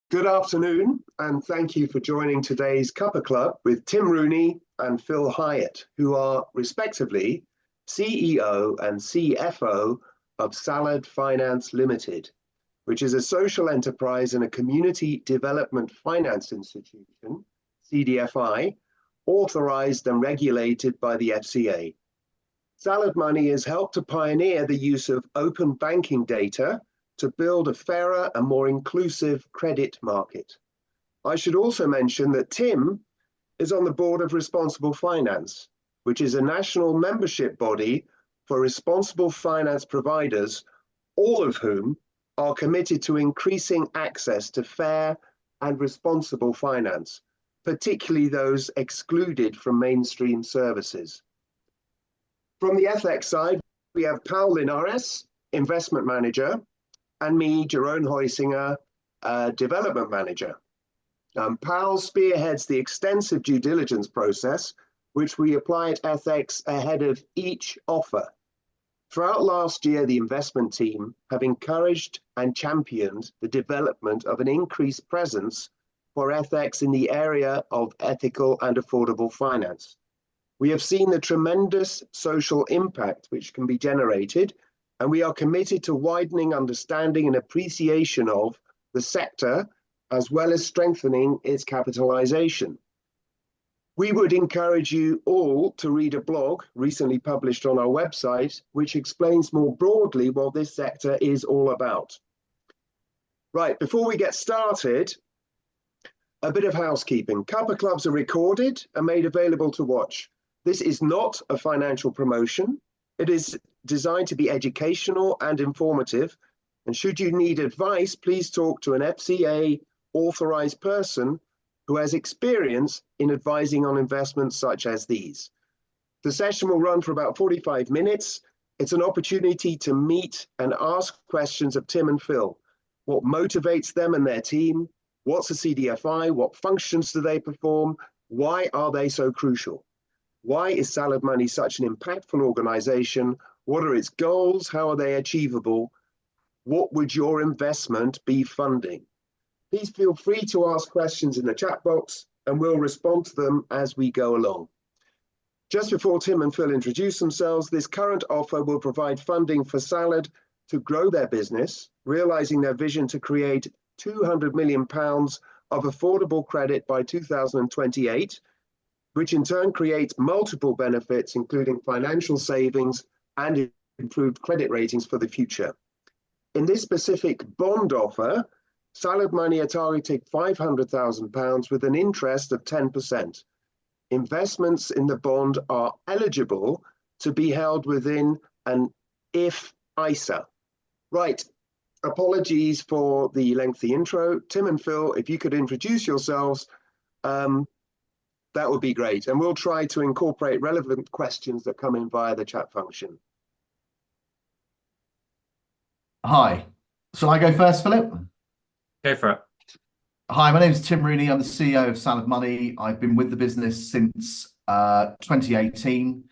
Good afternoon, and thank you for joining today's Cuppa Club with Tim Rooney and Phil Hyatt, who are respectively CEO and CFO of Salad Finance Limited, which is a social enterprise and a community development finance institution, CDFI, authorized and regulated by the FCA. Salad Money has helped to pioneer the use of open banking data to build a fairer and more inclusive credit market. I should also mention that Tim is on the board of Responsible Finance, which is a national membership body for responsible finance providers, all of whom are committed to increasing access to fair and responsible finance, particularly those excluded from mainstream services. From the FX side, we have Paul Linares, investment manager, and me, Jerome Heusinger, development manager. Paul spearheads the extensive due diligence process, which we apply at FX ahead of each offer. Throughout last year, the investment team have encouraged and championed the development of an increased presence for FX in the area of ethical and affordable finance. We have seen the tremendous social impact which can be generated, and we are committed to widening understanding and appreciation of the sector, as well as strengthening its capitalization. We would encourage you all to read a blog recently published on our website, which explains more broadly what this sector is all about. Right, before we get started, a bit of housekeeping. Cuppa Clubs are recorded and made available to watch. This is not a financial promotion. It is designed to be educational and informative, and should you need advice, please talk to an FCA authorized person who has experience in advising on investments such as these. The session will run for about 45 minutes. It's an opportunity to meet and ask questions of Tim and Phil. What motivates them and their team? What's a CDFI? What functions do they perform? Why are they so crucial? Why is Salad Money such an impactful organization? What are its goals? How are they achievable? What would your investment be funding? Please feel free to ask questions in the chat box and we'll respond to them as we go along. Just before Tim and Phil introduce themselves, this current offer will provide funding for Salad to grow their business, realizing their vision to create £200 million of affordable credit by 2028, which in turn creates multiple benefits, including financial savings and improved credit ratings for the future. In this specific bond offer, Salad Money are targeting £500,000 with an interest of 10%. Investments in the bond are eligible to be held within an IF ISA. Right, apologies for the lengthy intro. Tim and Phil, if you could introduce yourselves, that would be great. And we'll try to incorporate relevant questions that come in via the chat function. Hi. Shall I go first, Philip? Go for it. Hi, my name is Tim Rooney. I'm the CEO of Salad Money. I've been with the business since 2018.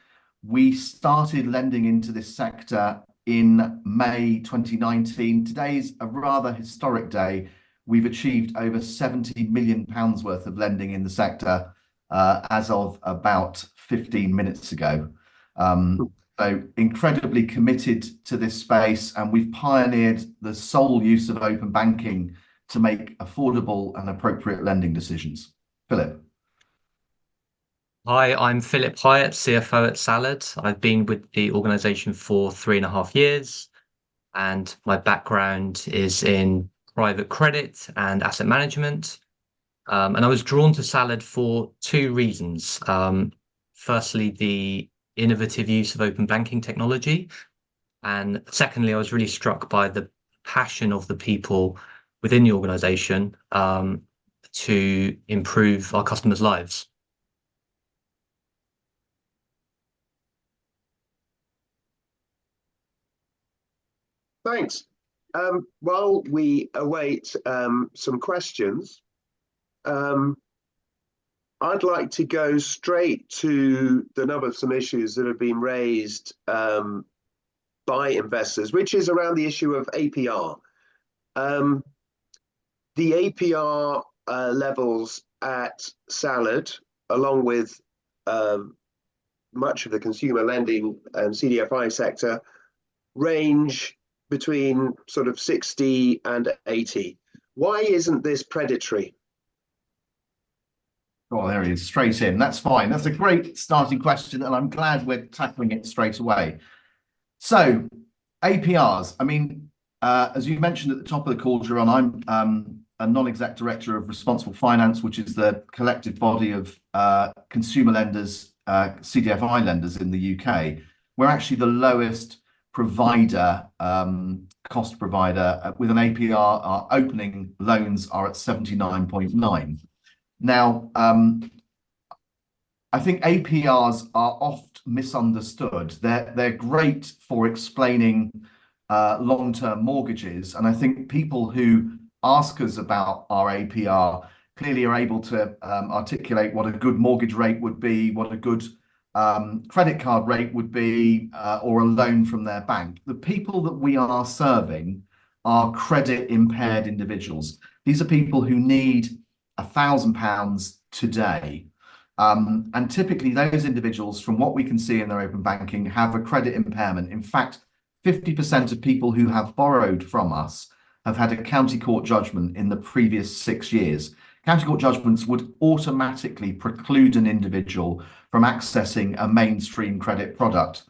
We started lending into this sector in May 2019. Today's a rather historic day. We've achieved over £70 million worth of lending in the sector as of about 15 minutes ago. So incredibly committed to this space, and we've pioneered the sole use of open banking to make affordable and appropriate lending decisions. Philip. Hi, I'm Philip Hyatt, CFO at Salad. I've been with the organization for 3.5 years, and my background is in private credit and asset management. And I was drawn to Salad for two reasons. Firstly, the innovative use of open banking technology. And secondly, I was really struck by the passion of the people within the organization to improve our customers' lives. Thanks. While we await some questions, I'd like to go straight to the number of some issues that have been raised by investors, which is around the issue of APR. the APR levels at Salad, along with much of the consumer lending and CDFI sector, range between sort of 60 and 80. Why isn't this predatory? Oh, there he is, straight in. That's fine. That's a great starting question, and I'm glad we're tackling it straight away. So, APRs. I mean, as you mentioned at the top of the call, Jerome, I'm a non-exec director of Responsible Finance, which is the collective body of consumer lenders, CDFI lenders in the UK. We're actually the lowest provider, cost provider with an APR. Our opening loans are at 79.9. Now, I think APRs are oft misunderstood. They're great for explaining long-term mortgages, and I think people who ask us about our APR clearly are able to articulate what a good mortgage rate would be, what a good credit card rate would be, or a loan from their bank. The people that we are serving are credit impaired individuals. These are people who need £1,000 today. And typically those individuals, from what we can see in their open banking, have a credit impairment. In fact, 50% of people who have borrowed from us have had a county court judgment in the previous 6 years. County court judgments would automatically preclude an individual from accessing a mainstream credit product.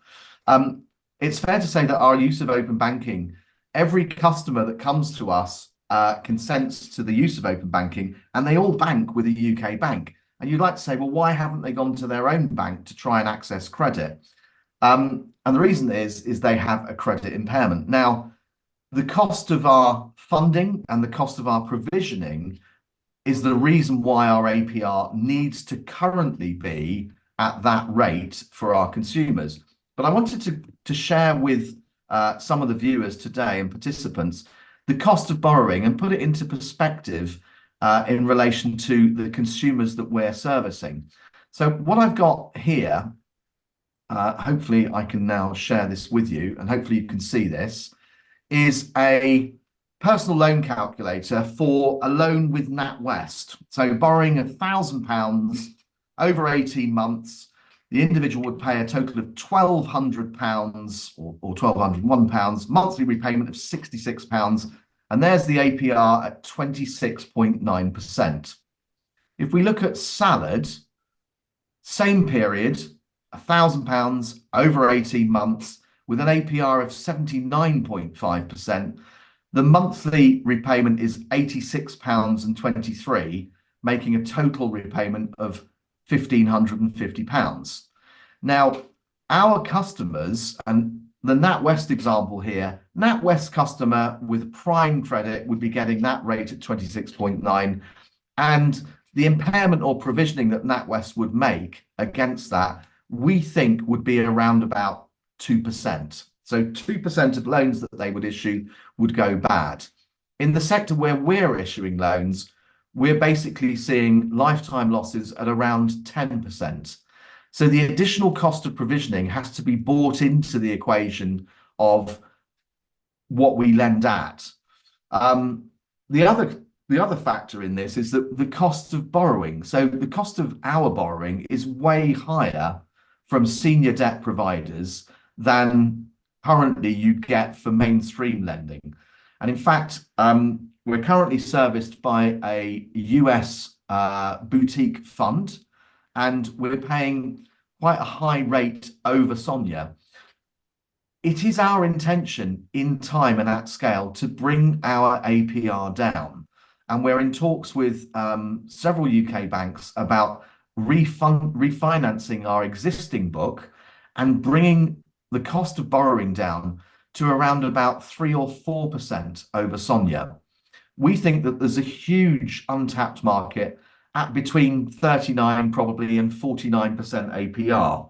It's fair to say that our use of open banking, every customer that comes to us consents to the use of open banking, and they all bank with a UK bank. And you'd like to say, well, why haven't they gone to their own bank to try and access credit? And the reason is they have a credit impairment. Now, the cost of our funding and the cost of our provisioning is the reason why our APR needs to currently be at that rate for our consumers. But I wanted to share with some of the viewers today and participants the cost of borrowing and put it into perspective in relation to the consumers that we're servicing. So what I've got here, hopefully I can now share this with you, and hopefully you can see this, is a personal loan calculator for a loan with NatWest. So borrowing £1,000 over 18 months, the individual would pay a total of £1,200 or £1,201, monthly repayment of £66, and there's the APR at 26.9%. If we look at Salad, same period, £1,000 over 18 months with an APR of 79.5%, the monthly repayment is £86.23, making a total repayment of £1,550. Now, our customers, and the NatWest example here, NatWest customer with prime credit would be getting that rate at 26.9, and the impairment or provisioning that NatWest would make against that, we think would be around about 2%. So 2% of loans that they would issue would go bad. In the sector where we're issuing loans, we're basically seeing lifetime losses at around 10%. So the additional cost of provisioning has to be brought into the equation of what we lend at. The other factor in this is that the cost of borrowing. So the cost of our borrowing is way higher from senior debt providers than currently you get for mainstream lending. And in fact, we're currently serviced by a US boutique fund, and we're paying quite a high rate over SONIA. It is our intention in time and at scale to bring our APR down. And we're in talks with several UK banks about refinancing our existing book and bringing the cost of borrowing down to around about 3 or 4% over SONIA. We think that there's a huge untapped market at between 39 probably and 49% APR.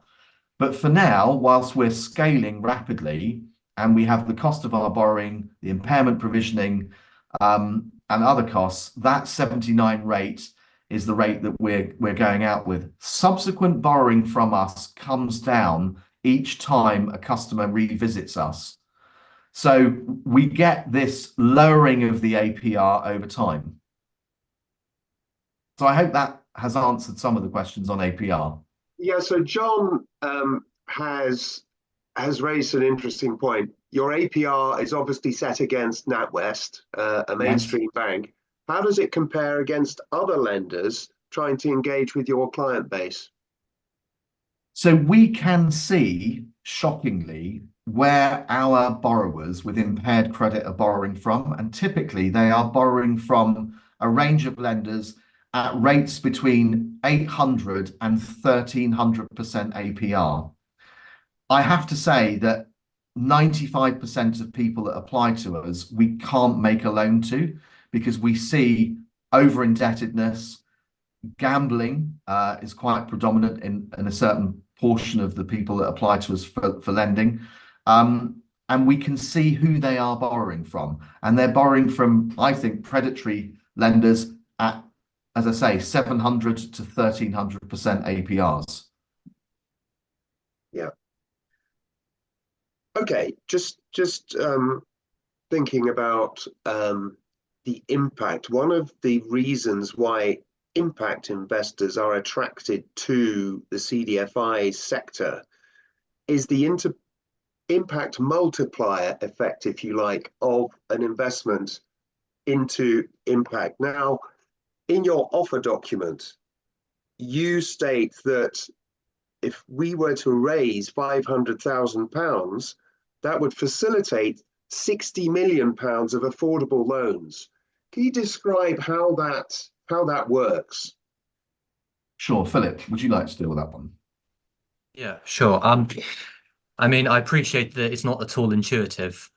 But for now, whilst we're scaling rapidly and we have the cost of our borrowing, the impairment provisioning, and other costs, that 79 rate is the rate that we're going out with. Subsequent borrowing from us comes down each time a customer revisits us. So we get this lowering of the APR over time. So I hope that has answered some of the questions on APR. Yeah, so John has raised an interesting point. Your APR is obviously set against NatWest, a Yes. mainstream bank. How does it compare against other lenders trying to engage with your client base? So we can see, shockingly, where our borrowers with impaired credit are borrowing from, and typically they are borrowing from a range of lenders at rates between 800 and 1300% APR. I have to say that 95% of people that apply to us, we can't make a loan to because we see over indebtedness. Gambling is quite predominant in a certain portion of the people that apply to us for lending. And we can see who they are borrowing from. And they're borrowing from, I think, predatory lenders at, as I say, 700 to 1300% APRs. Yeah. Okay, just thinking about the impact. One of the reasons why impact investors are attracted to the CDFI sector is the impact multiplier effect, if you like, of an investment into impact. Now, in your offer document, you state that if we were to raise £500,000, that would facilitate £60 million of affordable loans. Can you describe how that works? Sure, Philip, would you like to deal with that one? Yeah, sure. I mean, I appreciate that it's not at all intuitive.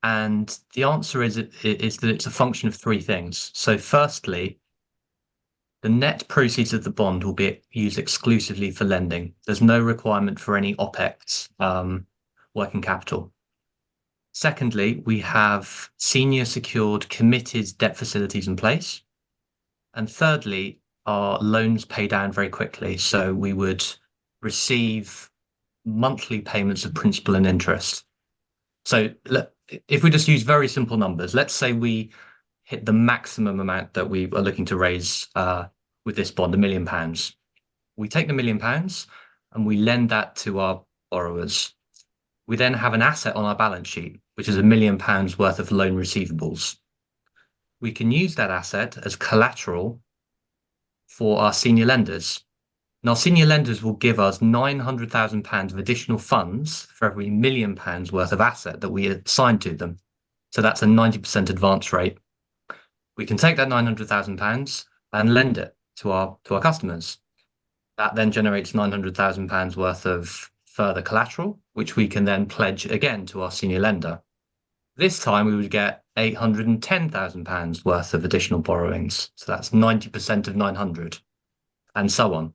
And the answer is that it's a function of three things. So firstly, the net proceeds of the bond will be used exclusively for lending. There's no requirement for any OpEx, working capital. Secondly, we have senior secured committed debt facilities in place. And thirdly, our loans pay down very quickly. So we would receive monthly payments of principal and interest. So if we just use very simple numbers, let's say we hit the maximum amount that we are looking to raise with this bond, £1 million. We take the £1 million and we lend that to our borrowers. We then have an asset on our balance sheet, which is £1 million worth of loan receivables. We can use that asset as collateral for our senior lenders. Now, senior lenders will give us £900,000 of additional funds for every £1 million worth of asset that we assign to them. So that's a 90% advance rate. We can take that £900,000 and lend it to our customers. That then generates £900,000 worth of further collateral, which we can then pledge again to our senior lender. This time we would get £810,000 worth of additional borrowings. So that's 90% of 900 and so on.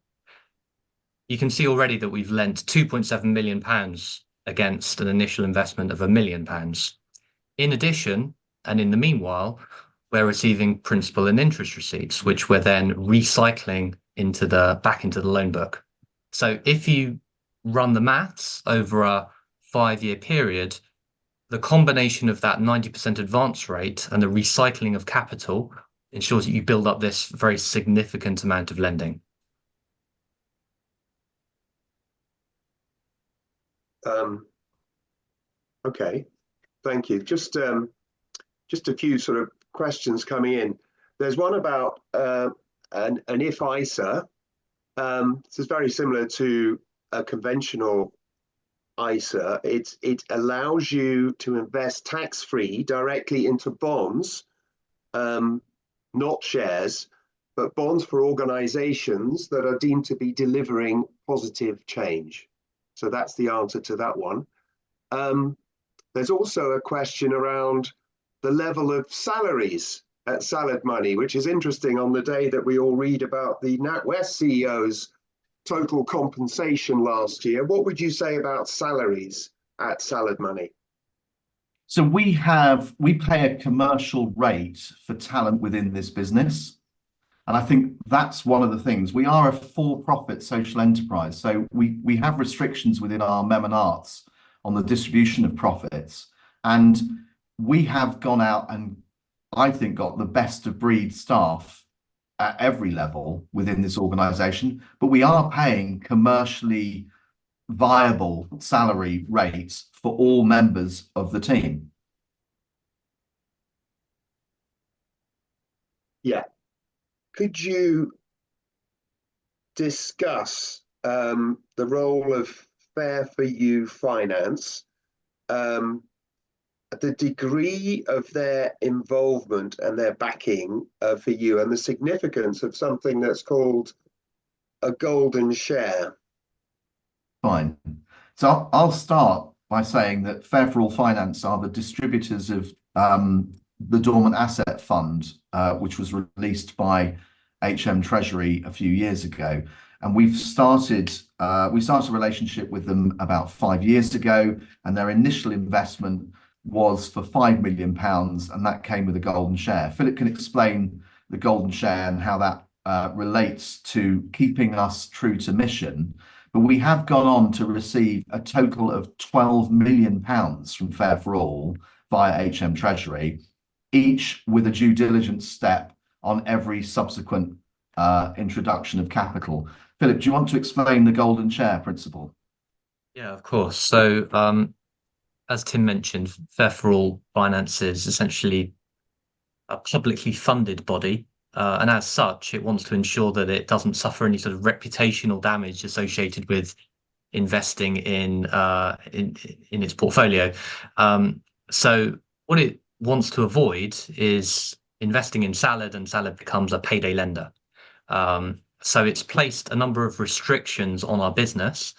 You can see already that we've lent £2.7 million against an initial investment of £1 million. In addition, and in the meanwhile, we're receiving principal and interest receipts, which we're then recycling back into the loan book. So if you run the maths over a 5-year period, the combination of that 90% advance rate and the recycling of capital ensures that you build up this very significant amount of lending. Okay, thank you. Just a few sort of questions coming in. There's one about an if ISA. This is very similar to a conventional ISA. It allows you to invest tax-free directly into bonds, not shares, but bonds for organizations that are deemed to be delivering positive change. So that's the answer to that one. There's also a question around the level of salaries at Salad Money, which is interesting on the day that we all read about the NatWest CEO's total compensation last year. What would you say about salaries at Salad Money? So we pay a commercial rate for talent within this business. And I think that's one of the things. We are a for-profit social enterprise. So we have restrictions within our mem and arts on the distribution of profits. And we have gone out and I think got the best of breed staff at every level within this organization, but we are paying commercially viable salary rates for all members of the team. Yeah. Could you discuss the role of Fair for You Finance, the degree of their involvement and their backing for you, and the significance of something that's called a golden share? Fine. So I'll start by saying that Fair for All Finance are the distributors of the Dormant Asset Fund, which was released by HM Treasury a few years ago. And we started a relationship with them about 5 years ago, and their initial investment was for £5 million, and that came with a golden share. Philip can explain the golden share and how that relates to keeping us true to mission. But we have gone on to receive a total of £12 million from Fair for All via HM Treasury, each with a due diligence step on every subsequent introduction of capital. Philip, do you want to explain the golden share principle? Yeah, of course. So as Tim mentioned, Fair for All Finance is essentially a publicly funded body. And as such, it wants to ensure that it doesn't suffer any sort of reputational damage associated with investing in its portfolio. So what it wants to avoid is investing in Salad, and Salad becomes a payday lender. So it's placed a number of restrictions on our business.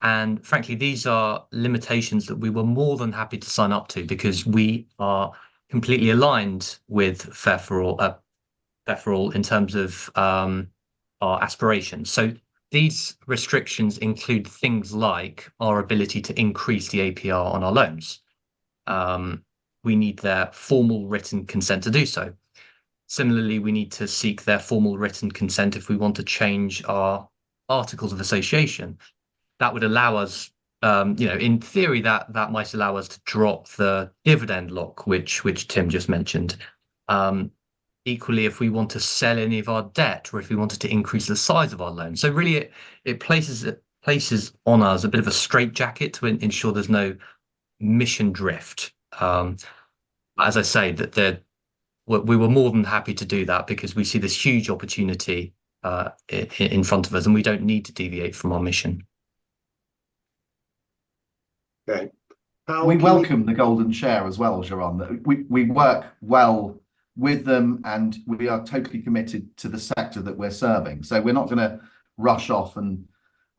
And frankly, these are limitations that we were more than happy to sign up to, because we are completely aligned with Fair for All in terms of our aspirations. So these restrictions include things like our ability to increase the APR on our loans. We need their formal written consent to do so. Similarly, we need to seek their formal written consent if we want to change our articles of association. That would allow us, in theory, that might allow us to drop the dividend lock, which Tim just mentioned. Equally, if we want to sell any of our debt, or if we wanted to increase the size of our loan. So really, it places on us a bit of a straitjacket to ensure there's no mission drift. As I say, we were more than happy to do that because we see this huge opportunity in front of us, and we don't need to deviate from our mission. Okay. We welcome the golden share as well, Geron. We work well with them, and we are totally committed to the sector that we're serving. So we're not going to rush off and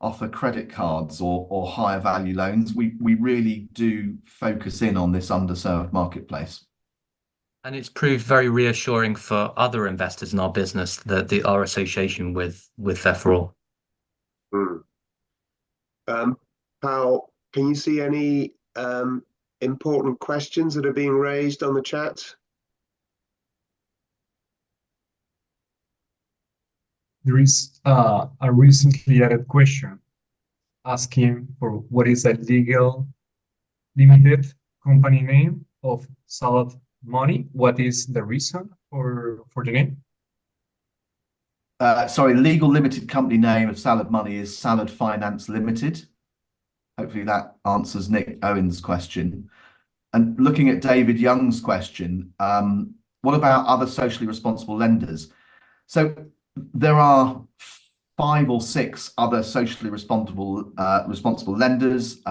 offer credit cards or higher value loans. We really do focus in on this underserved marketplace. And it's proved very reassuring for other investors in our business that our association with Fair for All. How can you see any important questions that are being raised on the chat? There is a recently added question asking for what is a legal limited company name of Salad Money. What is the reason for the name? Sorry, legal limited company name of Salad Money is Salad Finance Limited. Hopefully that answers Nick Owen's question. And looking at David Young's question, what about other socially responsible lenders? So there are 5 or 6 other socially responsible lenders.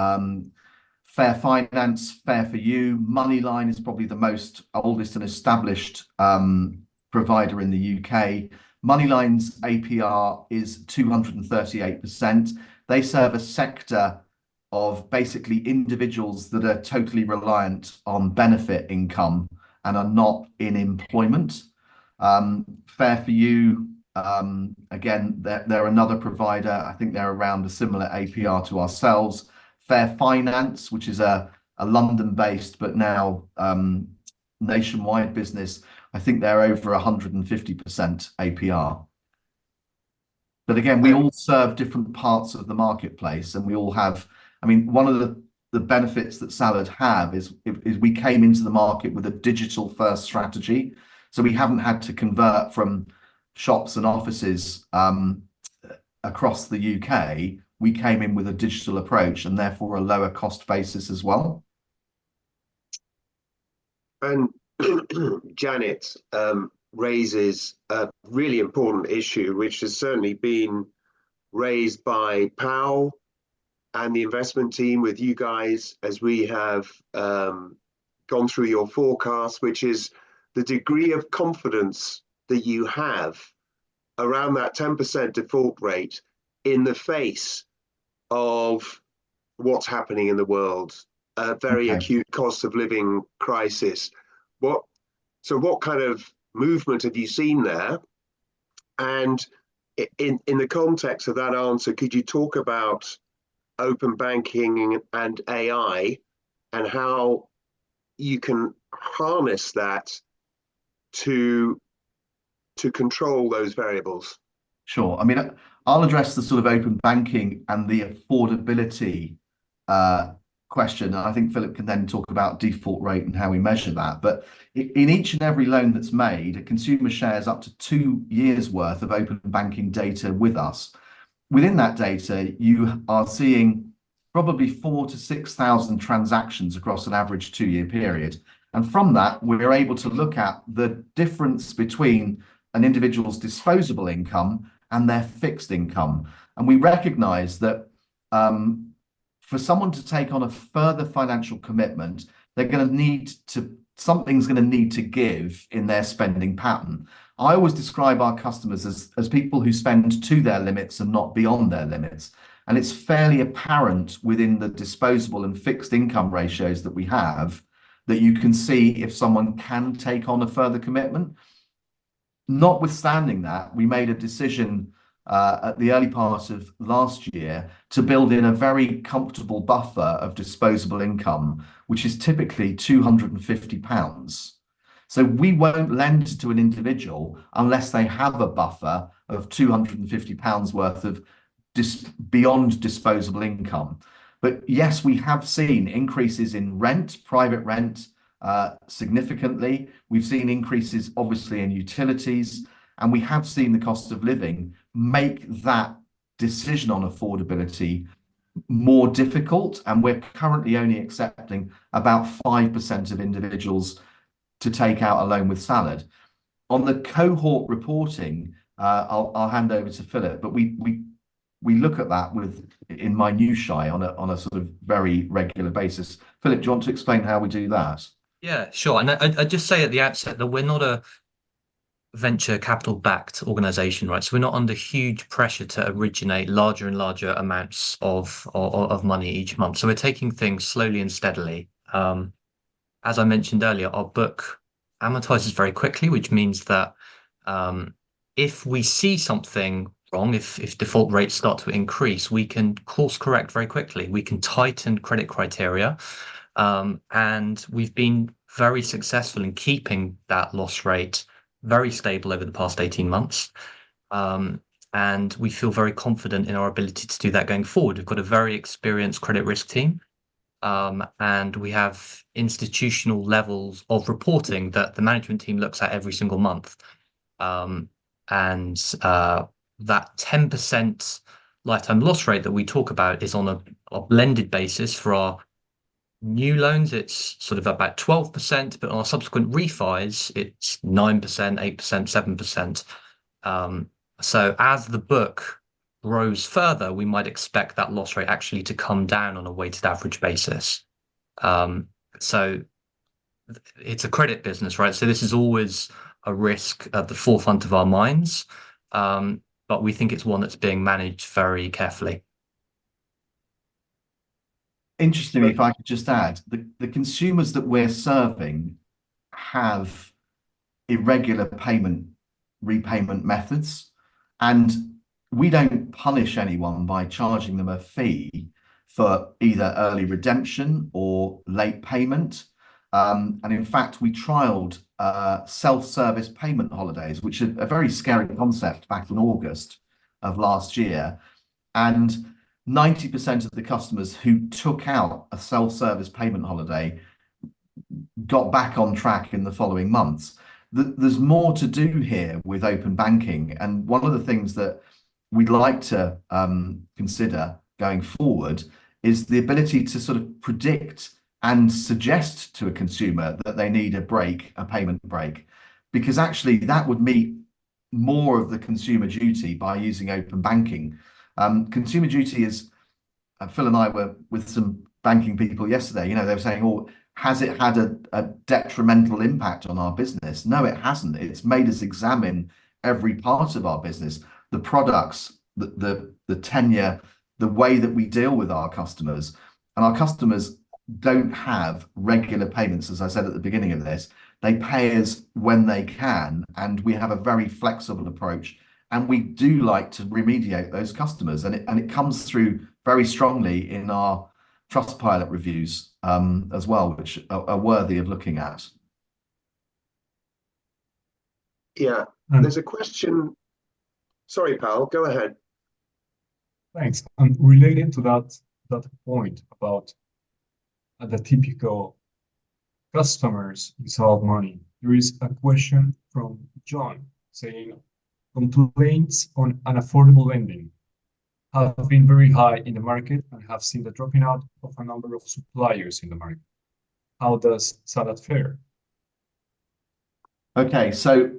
Fair Finance, Fair for You, Moneyline is probably the most oldest and established provider in the UK. Moneyline's APR is 238%. They serve a sector of basically individuals that are totally reliant on benefit income and are not in employment. Fair for You, again, they're another provider. I think they're around a similar APR to ourselves. Fair Finance, which is a London-based but now nationwide business, I think they're over 150% APR. But again, we all serve different parts of the marketplace, and we all have, I mean, one of the benefits that Salad have is we came into the market with a digital first strategy. So we haven't had to convert from shops and offices across the UK, we came in with a digital approach and therefore a lower cost basis as well. And Janet raises a really important issue, which has certainly been raised by Powell and the investment team with you guys as we have gone through your forecast, which is the degree of confidence that you have around that 10% default rate in the face of what's happening in the world, a very acute cost of living crisis. What kind of movement have you seen there? And in the context of that answer, could you talk about open banking and AI and how you can harness that to control those variables? Sure. I mean, I'll address the sort of open banking and the affordability question. And I think Philip can then talk about default rate and how we measure that. But in each and every loan that's made, a consumer shares up to 2 years worth of open banking data with us. Within that data, you are seeing probably 4,000 to 6,000 transactions across an average 2-year period. And from that, we're able to look at the difference between an individual's disposable income and their fixed income. And we recognize that for someone to take on a further financial commitment, they're going to need to, something's going to need to give in their spending pattern. I always describe our customers as people who spend to their limits and not beyond their limits. And it's fairly apparent within the disposable and fixed income ratios that we have that you can see if someone can take on a further commitment. Notwithstanding that, we made a decision at the early part of last year to build in a very comfortable buffer of disposable income, which is typically £250. So we won't lend to an individual unless they have a buffer of £250 worth of beyond disposable income. But yes, we have seen increases in rent, private rent, significantly. We've seen increases, obviously, in utilities, and we have seen the cost of living make that decision on affordability more difficult. And we're currently only accepting about 5% of individuals to take out a loan with Salad. On the cohort reporting, I'll hand over to Philip, but we look at that in minutiae on a sort of very regular basis. Philip, do you want to explain how we do that? Yeah, sure. And I just say at the outset that we're not a venture capital backed organization, right? So we're not under huge pressure to originate larger and larger amounts of money each month. So we're taking things slowly and steadily. As I mentioned earlier, our book amortizes very quickly, which means that if we see something wrong, if default rates start to increase, we can course correct very quickly. We can tighten credit criteria. And we've been very successful in keeping that loss rate very stable over the past 18 months. And we feel very confident in our ability to do that going forward. We've got a very experienced credit risk team. And we have institutional levels of reporting that the management team looks at every single month. That 10% lifetime loss rate that we talk about is on a blended basis. For our new loans, it's sort of about 12%, but on our subsequent refis, it's 9%, 8%, 7%. So as the book grows further, we might expect that loss rate actually to come down on a weighted average basis. So it's a credit business, right? So this is always a risk at the forefront of our minds, but we think it's one that's being managed very carefully. Interestingly, if I could just add, the consumers that we're serving have irregular repayment methods, and we don't punish anyone by charging them a fee for either early redemption or late payment. And in fact, we trialed self-service payment holidays, which is a very scary concept back in August of last year. And 90% of the customers who took out a self-service payment holiday got back on track in the following months. there's more to do here with open banking. And one of the things that we'd like to consider going forward is the ability to sort of predict and suggest to a consumer that they need a break, a payment break, because actually that would meet more of the consumer duty by using open banking. Consumer duty is, Phil and I were with some banking people yesterday, you know, they were saying, oh, has it had a detrimental impact on our business? No, it hasn't. It's made us examine every part of our business, the products, the tenure, the way that we deal with our customers. And our customers don't have regular payments, as I said at the beginning of this. They pay us when they can, and we have a very flexible approach. And we do like to remediate those customers, and it comes through very strongly in our Trustpilot reviews as well, which are worthy of looking at. Yeah, there's a question. Sorry, pal, go ahead. Thanks. Related to that point about the typical customers in Salad Money, there is a question from John saying, complaints on unaffordable lending have been very high in the market and have seen the dropping out of a number of suppliers in the market. How does Salad fare? Okay, so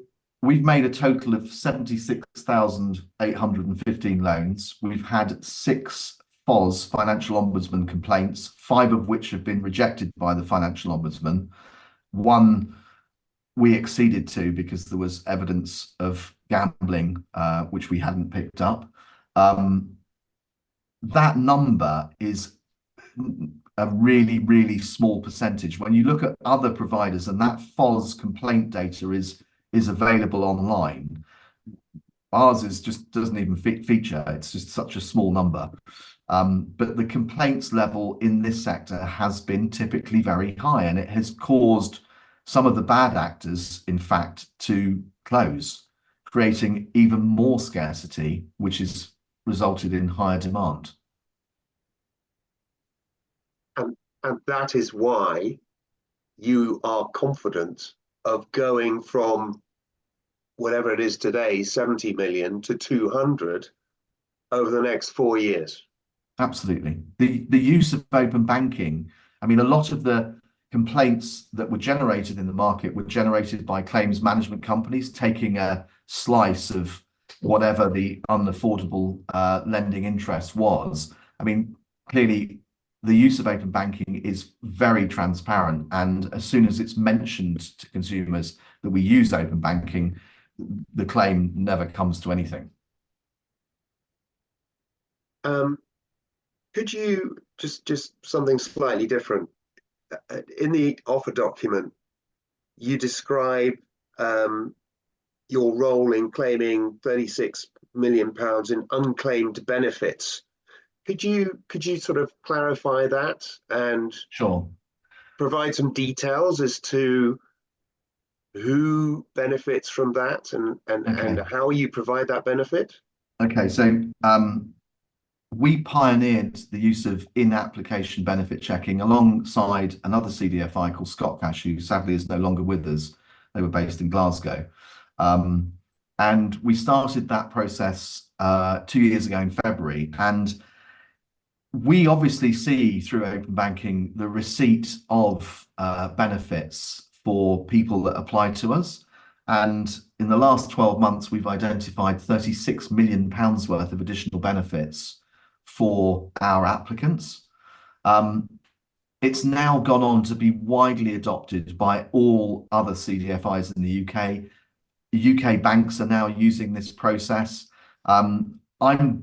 we've made a total of 76,815 loans. We've had 6 FOS, Financial Ombudsman complaints, 5 of which have been rejected by the Financial Ombudsman. 1 we acceded to because there was evidence of gambling, which we hadn't picked up. That number is a really, really small percentage. When you look at other providers, and that FOS complaint data is available online, ours just doesn't even feature. It's just such a small number. But the complaints level in this sector has been typically very high, and it has caused some of the bad actors, in fact, to close, creating even more scarcity, which has resulted in higher demand. And that is why you are confident of going from whatever it is today, 70 million to 200 over the next 4 years. Absolutely. The use of open banking, I mean, a lot of the complaints that were generated in the market were generated by claims management companies taking a slice of whatever the unaffordable lending interest was. I mean, clearly, the use of open banking is very transparent, and as soon as it's mentioned to consumers that we use open banking, the claim never comes to anything. Could you just something slightly different? In the offer document, you describe your role in claiming £36 million in unclaimed benefits. Could you sort of clarify that and Sure. provide some details as to who benefits from that and how you provide that benefit? Okay, so we pioneered the use of in-application benefit checking alongside another CDFI called Scott Cash, who sadly is no longer with us. They were based in Glasgow. And we started that process 2 years ago in February. And we obviously see through open banking the receipt of benefits for people that apply to us. And in the last 12 months, we've identified £36 million worth of additional benefits for our applicants. It's now gone on to be widely adopted by all other CDFIs in the UK. UK banks are now using this process. I'm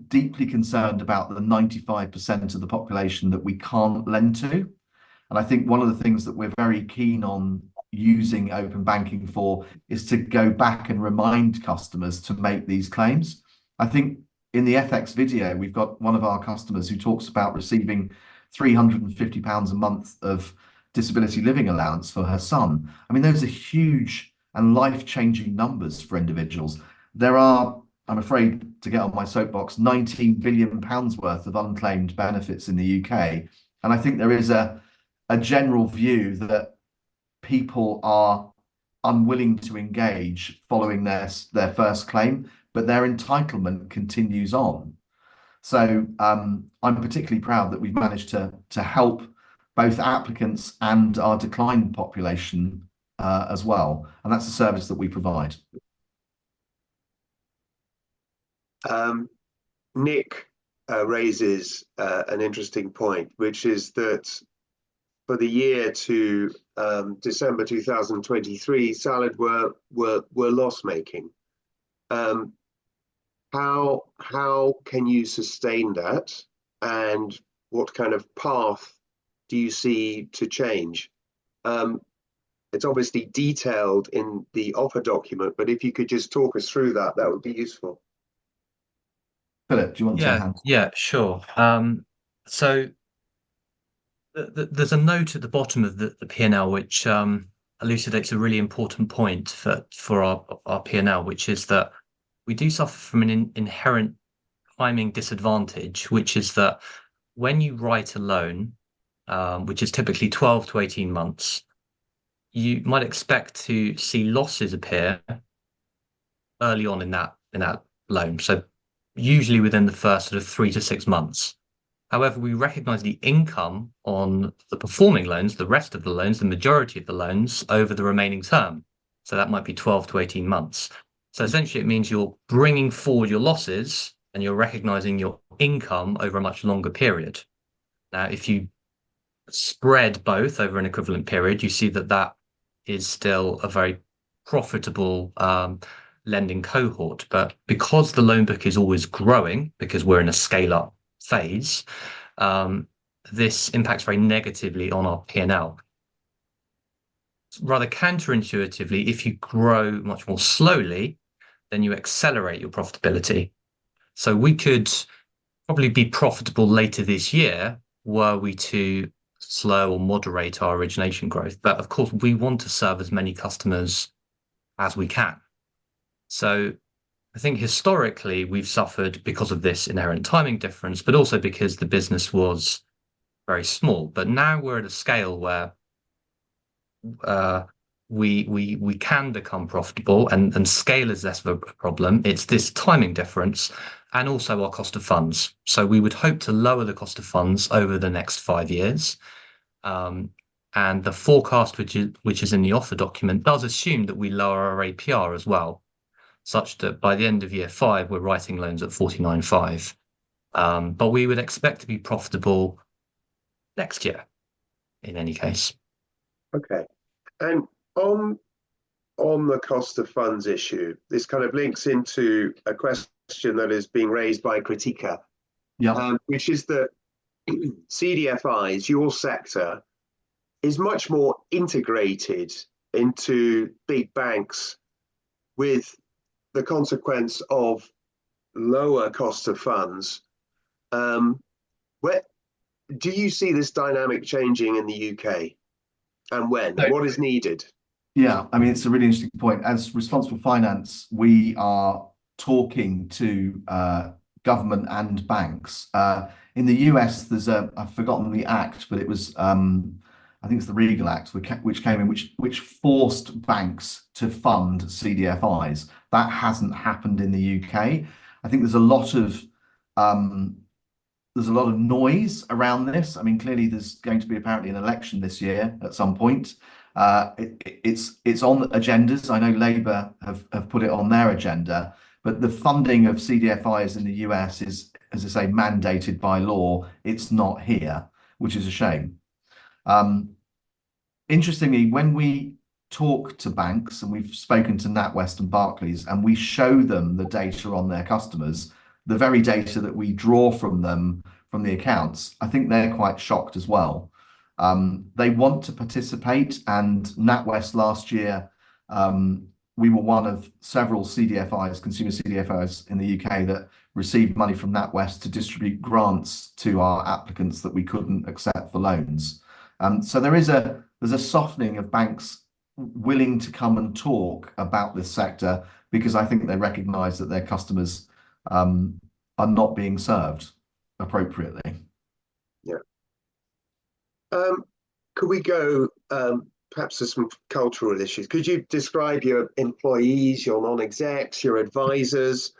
deeply concerned about the 95% of the population that we can't lend to. And I think one of the things that we're very keen on using open banking for is to go back and remind customers to make these claims. I think in the FX video, we've got one of our customers who talks about receiving £350 a month of disability living allowance for her son. I mean, those are huge and life-changing numbers for individuals. There are, I'm afraid to get on my soapbox, £19 billion worth of unclaimed benefits in the UK. And I think there is a general view that people are unwilling to engage following their first claim, but their entitlement continues on. So I'm particularly proud that we've managed to help both applicants and our decline population as well, and that's a service that we provide. Nick raises an interesting point, which is that for the year to December 2023, Salad were loss making. How can you sustain that, and what kind of path do you see to change? It's obviously detailed in the offer document, but if you could just talk us through that, that would be useful. Philip, do you want to handle? Yeah, sure. So there's a note at the bottom of the P&L which elucidates a really important point for our P&L, which is that we do suffer from an inherent timing disadvantage, which is that when you write a loan, which is typically 12 to 18 months, you might expect to see losses appear early on in that loan. So usually within the first sort of 3 to 6 months. However, we recognize the income on the performing loans, the rest of the loans, the majority of the loans over the remaining term. So that might be 12 to 18 months. So essentially, it means you're bringing forward your losses and you're recognizing your income over a much longer period. Now, if you spread both over an equivalent period, you see that that is still a very profitable lending cohort. But because the loan book is always growing, because we're in a scale-up phase, this impacts very negatively on our P&L. Rather counterintuitively, if you grow much more slowly, then you accelerate your profitability. So we could probably be profitable later this year were we to slow or moderate our origination growth. But of course, we want to serve as many customers as we can. So I think historically we've suffered because of this inherent timing difference, but also because the business was very small. But now we're at a scale where we can become profitable, and scale is less of a problem. It's this timing difference and also our cost of funds. So we would hope to lower the cost of funds over the next 5 years. And the forecast, which is in the offer document, does assume that we lower our APR as well, such that by the end of year 5, we're writing loans at 49.5. But we would expect to be profitable next year in any case. Okay. And on the cost of funds issue, this kind of links into a question that is being raised by Critica, which is that CDFIs, your sector, is much more integrated into big banks, with the consequence of lower cost of funds. Where do you see this dynamic changing in the UK, and when? What is needed? Yeah, I mean, it's a really interesting point. As Responsible Finance, we are talking to government and banks. In the US, there's I've forgotten the act, but it was I think it's the Regal Act, which came in, which forced banks to fund CDFIs. That hasn't happened in the UK. I think there's a lot of noise around this. I mean, clearly there's going to be apparently an election this year at some point. It's on agendas. I know Labour have put it on their agenda, but the funding of CDFIs in the US is, as I say, mandated by law. It's not here, which is a shame. Interestingly, when we talk to banks, and we've spoken to NatWest and Barclays, and we show them the data on their customers, the very data that we draw from them from the accounts, I think they're quite shocked as well. They want to participate, and NatWest last year, we were one of several CDFIs, consumer CDFIs in the UK, that received money from NatWest to distribute grants to our applicants that we couldn't accept for loans. So there's a softening of banks willing to come and talk about this sector, because I think they recognise that their customers are not being served appropriately. Yeah. Could we go perhaps there's some cultural issues. Could you describe your employees, your non-execs, your advisors,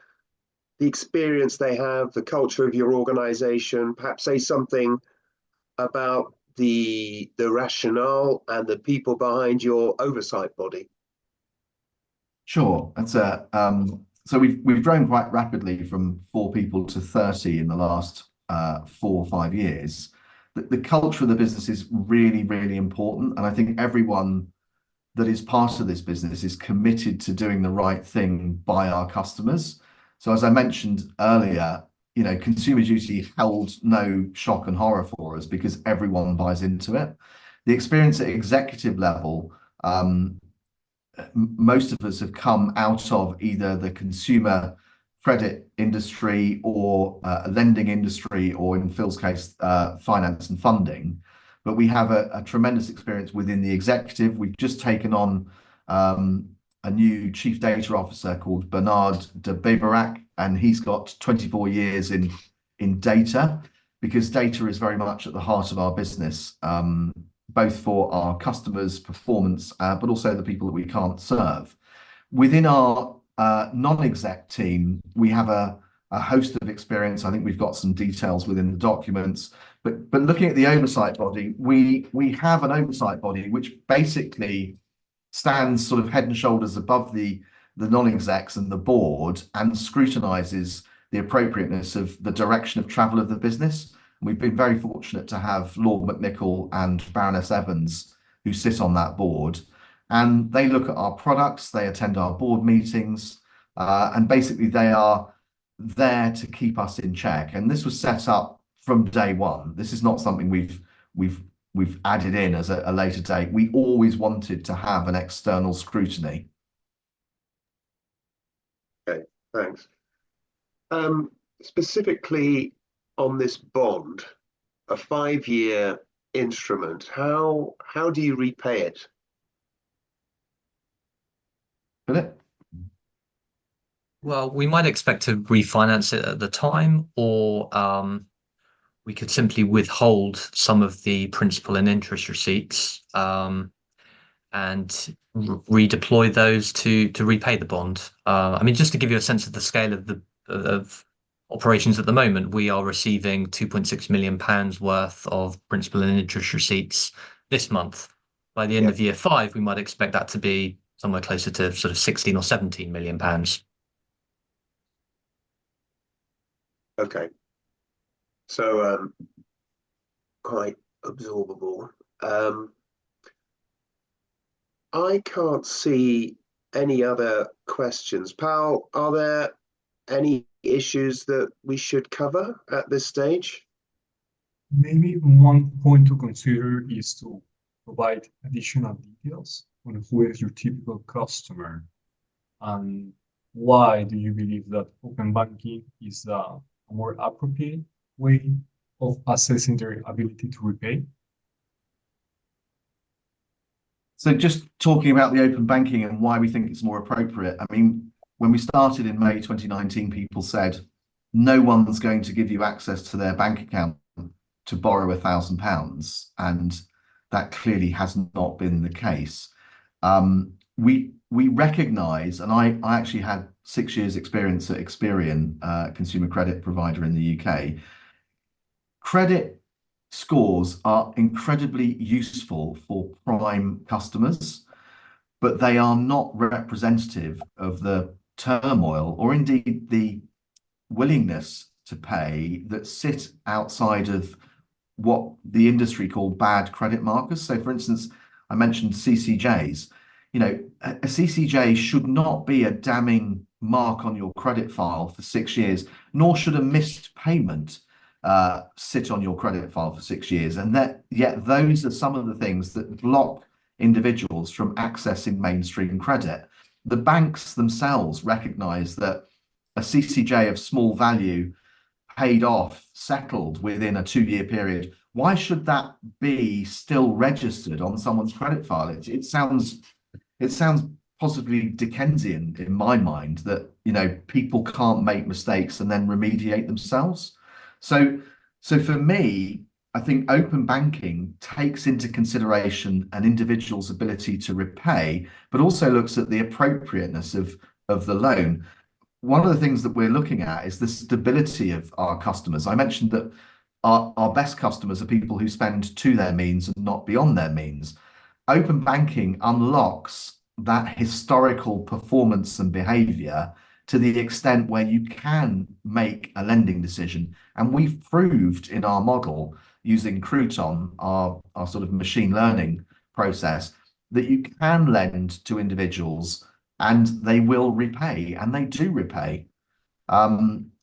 the experience they have, the culture of your organization? Perhaps say something about the rationale and the people behind your oversight body. Sure. That's a so we've grown quite rapidly from 4 people to 30 in the last 4 or 5 years. The culture of the business is really, really important, and I think everyone that is part of this business is committed to doing the right thing by our customers. So as I mentioned earlier, you know, Consumer Duty held no shock and horror for us because everyone buys into it. The experience at executive level, most of us have come out of either the consumer credit industry or lending industry, or in Phil's case, finance and funding. But we have a tremendous experience within the executive. We've just taken on a new chief data officer called Bernard de Beberac, and he's got 24 years in data, because data is very much at the heart of our business, both for our customers' performance, but also the people that we can't serve. Within our non-exec team, we have a host of experience. I think we've got some details within the documents, but looking at the oversight body, we have an oversight body which basically stands sort of head and shoulders above the non-execs and the board, and scrutinizes the appropriateness of the direction of travel of the business. We've been very fortunate to have Lord McNichol and Baroness Evans, who sit on that board, and they look at our products, they attend our board meetings, and basically they are there to keep us in check. And this was set up from day one. This is not something we've added in as a later date. We always wanted to have an external scrutiny. Okay, thanks. Specifically on this bond, a 5-year instrument, how do you repay it? Philip? Well, we might expect to refinance it at the time, or we could simply withhold some of the principal and interest receipts and redeploy those to repay the bond. I mean, just to give you a sense of the scale of operations at the moment, we are receiving £2.6 million worth of principal and interest receipts this month. By the end of year 5, we might expect that to be somewhere closer to sort of 16 or 17 million pounds. Okay. So quite absorbable. I can't see any other questions. Pal, are there any issues that we should cover at this stage? Maybe one point to consider is to provide additional details on who is your typical customer, and why do you believe that open banking is a more appropriate way of assessing their ability to repay? So just talking about the open banking and why we think it's more appropriate. I mean, when we started in May 2019, people said, no one's going to give you access to their bank account to borrow £1,000. And that clearly has not been the case. We recognise, and I actually had 6 years experience at Experian, consumer credit provider in the UK. Credit scores are incredibly useful for prime customers, but they are not representative of the turmoil or indeed the willingness to pay that sit outside of what the industry call bad credit markers. So for instance, I mentioned CCJs. You know, a CCJ should not be a damning mark on your credit file for 6 years, nor should a missed payment sit on your credit file for 6 years. And yet those are some of the things that block individuals from accessing mainstream credit. The banks themselves recognise that a CCJ of small value paid off, settled within a 2-year period. Why should that be still registered on someone's credit file? It sounds possibly Dickensian in my mind that, you know, people can't make mistakes and then remediate themselves. So for me, I think open banking takes into consideration an individual's ability to repay, but also looks at the appropriateness of the loan. One of the things that we're looking at is the stability of our customers. I mentioned that our best customers are people who spend to their means and not beyond their means. Open banking unlocks that historical performance and behavior to the extent where you can make a lending decision. And we've proved in our model using Crouton, our sort of machine learning process, that you can lend to individuals and they will repay, and they do repay.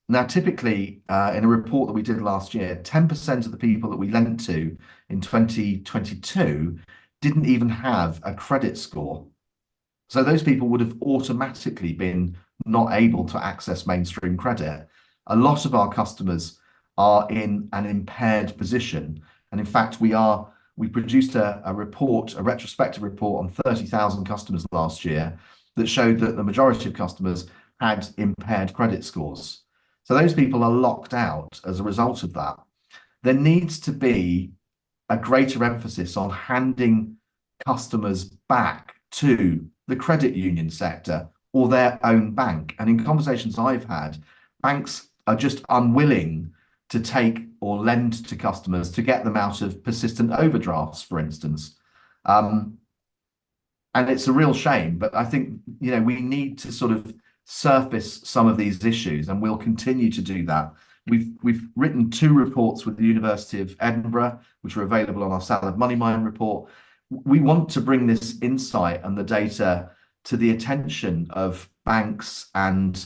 Now, typically, in a report that we did last year, 10% of the people that we lent to in 2022 didn't even have a credit score. So those people would have automatically been not able to access mainstream credit. A lot of our customers are in an impaired position. And in fact, we produced a report, a retrospective report on 30,000 customers last year that showed that the majority of customers had impaired credit scores. So those people are locked out as a result of that. There needs to be a greater emphasis on handing customers back to the credit union sector or their own bank. And in conversations I've had, banks are just unwilling to take or lend to customers to get them out of persistent overdrafts, for instance. And it's a real shame, but I think, we need to sort of surface some of these issues, and we'll continue to do that. We've written 2 reports with the University of Edinburgh, which are available on our Salad Money Mine report. We want to bring this insight and the data to the attention of banks and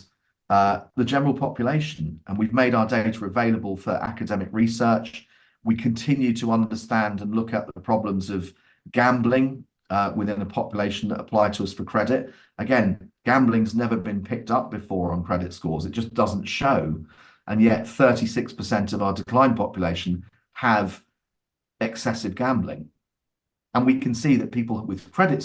the general population, and we've made our data available for academic research. We continue to understand and look at the problems of gambling within a population that apply to us for credit. Again, gambling's never been picked up before on credit scores. It just doesn't show. And yet 36% of our decline population have excessive gambling. And we can see that people with credit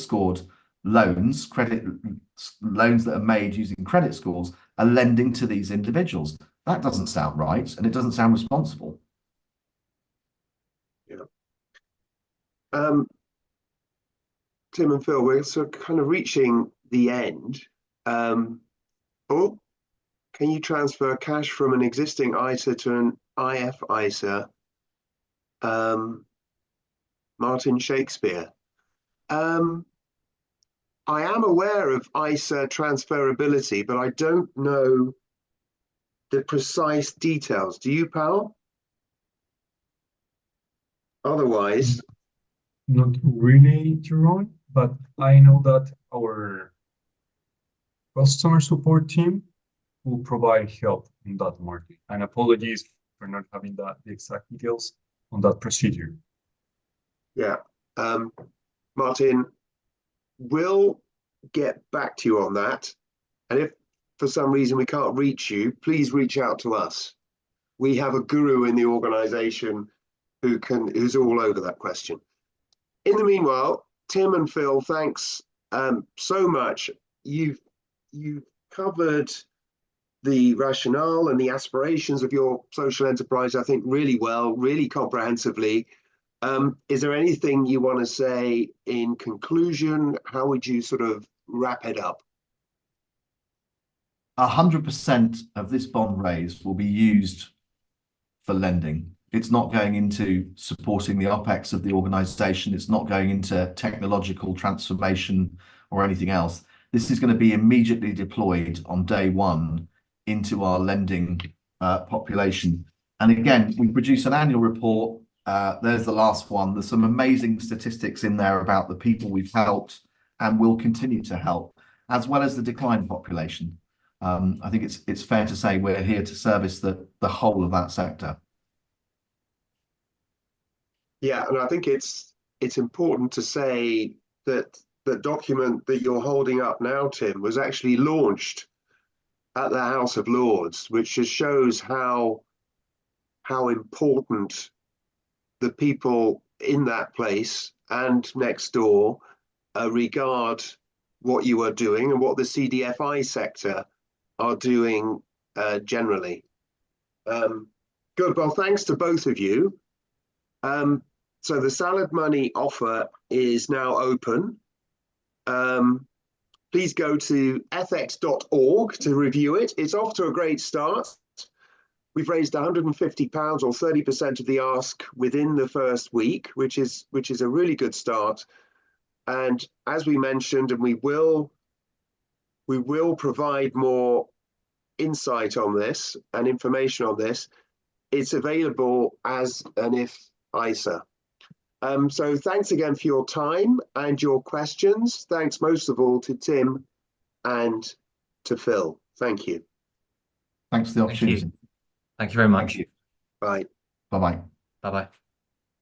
loans that are made using credit scores are lending to these individuals. That doesn't sound right, and it doesn't sound responsible. Yeah. Tim and Phil, we're sort of kind of reaching the end. Can you transfer cash from an existing ISA to an IF ISA? Martin Shakespeare. I am aware of ISA transferability, but I don't know the precise details. Do you, Pal? Otherwise, not really, Jerome, but I know that our customer support team will provide help in that market. And apologies for not having the exact details on that procedure. Yeah. Martin, we'll get back to you on that. And if for some reason we can't reach you, please reach out to us. We have a guru in the organization who's all over that question. In the meanwhile, Tim and Phil, thanks so much. You've covered the rationale and the aspirations of your social enterprise, I think, really well, really comprehensively. Is there anything you want to say in conclusion? How would you sort of wrap it up? 100% of this bond raise will be used for lending. It's not going into supporting the OPEX of the organization. It's not going into technological transformation or anything else. This is going to be immediately deployed on day one into our lending population. And again, we produce an annual report. There's the last one. There's some amazing statistics in there about the people we've helped and will continue to help, as well as the decline population. I think it's fair to say we're here to service the whole of that sector. Yeah, and I think it's important to say that the document that you're holding up now, Tim, was actually launched at the House of Lords, which just shows how important the people in that place and next door regard what you are doing and what the CDFI sector are doing generally. Good. Well, thanks to both of you. So the Salad Money offer is now open. Please go to fx.org to review it. It's off to a great start. We've raised £150 or 30% of the ask within the first week, which is a really good start. And as we mentioned, and we will provide more insight on this and information on this. It's available as an ISA. So thanks again for your time and your questions. Thanks most of all to Tim and to Phil. Thank you. Thanks for the opportunity. Thank you very much. Thank you. Bye. Bye-bye. Bye-bye.